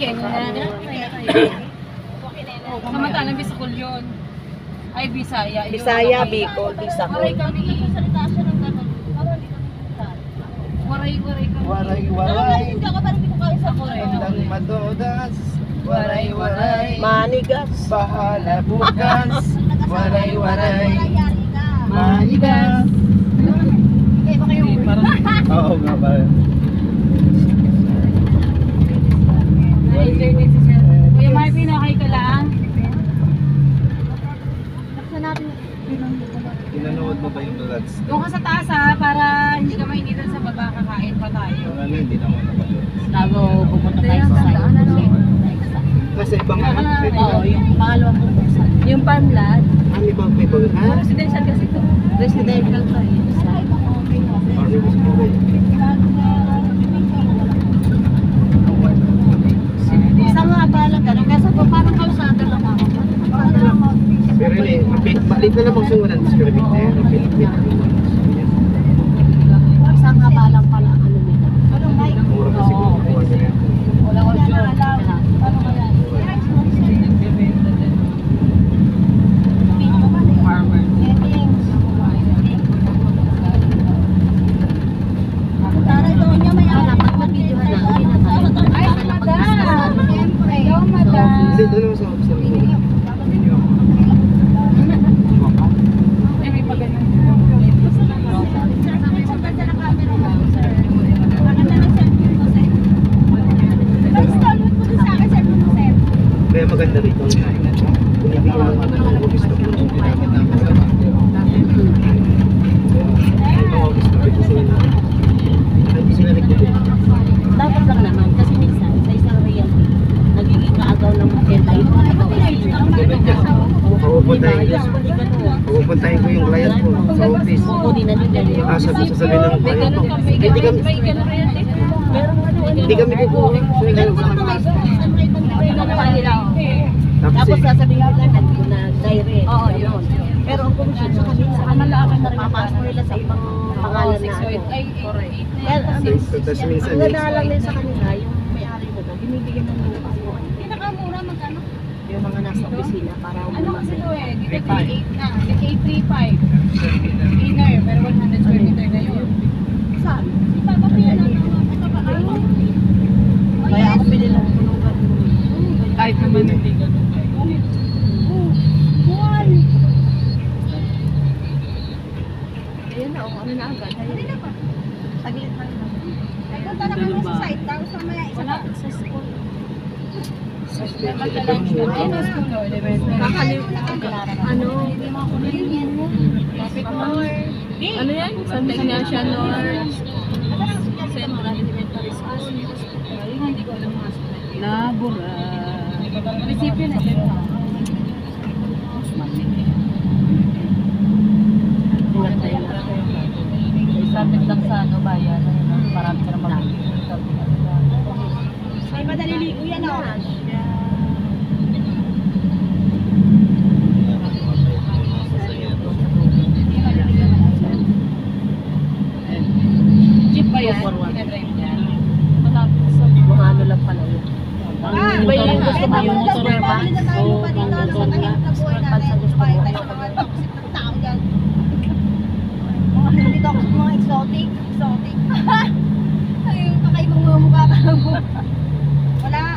weekend na. Samantalang Bisacol yun. Ay, Bisaya. Bisaya, Bicol, Bisacol. Waray kami. Salita siya ng gano'n. Waray kami. Waray. Hindi ako parang hindi ko kaya sa Korea. Ang matodas. Waray. Manigas. Bahala bukas. Waray. Manigas. Okay, baka yung Oo nga ba? na-internet si Sir. Kuya Marvin, okay ka lang? Naksa natin. Pinanood mo ba yung vlogs? Doon ka sa taas ha, para hindi ka mainitan sa baba, kakain pa tayo. Ano, hindi na ako napanood. Bago pupunta tayo sa site. Kasi ibang ano, pwede Oo, ka. yung pangalawang pupunta. Yung Panlad, Ano ibang people? Ha? residential kasi ito. Residential pa yun. Parang gusto mo ba yun? Isa nga pala ganun. Kasi po parang kalsada lang ako. Pero yun malit na namang sungunan sa square meter. Isa nga palang pala ang ano nila. Mura kasi kung makuha nila. Wala ko dyan. Farmer. Ay, madam! Hello, madam! Hindi, doon ako sa office. Ay, may pagano. Kaya maganda rito. Binibigyan ako ng office na kung ginamit namin sa bahay. Ito office na rin sila nagtitip. Dapat lang naman kasi minsan sa isang realty nagiging kaagaw ng makita yung mga Pupuntahin ko yung client ko sa office. kukunin na nila yun. Sasabihin ng client ko. Hindi kami kukuha. Tapos sasabihin nila na direct. Oo, yun. Pero ang komisyon sa kanila, papasok nila sa ibang pangalan na ano. Tapos minsan Ang ganda lang din sa kanila, yung may-ari na doon, binibigyan ng lupa. Pinakamura magkano? Yung mga nasa opisina para Ano kasi umasa. ito eh? Dito 3.8 na. 8.35. Inner, pero 100 square meter na yun. Saan? Ipapapiyan lang naman. Kaya ako pinilang tulungan. Kahit naman hindi ganun. Ayun na, ano na agad. Ayun na pa. Taglit lang na. Punta na kami sa site. Tapos mamaya isa pa. Sa school. Ayun na school. Ano? Ano yan? San Ignacio North. Central Elementary School. Hindi ko alam mga school. Nabura. Munisipyo na din. Ingat tayo na. Isapit lang sa ano bayan. Marami ka naman. May madaliligo yan o. Jeep ba yan? Pinadrive niya? Malapit sa mga ano lang pala yun. Di ba yung gusto mo yung motor ba? Oo, ang motor na. Pag sa gusto mo. Dito ako sa mga exotic. Ay, kakaibang mga mukha ka. Wala.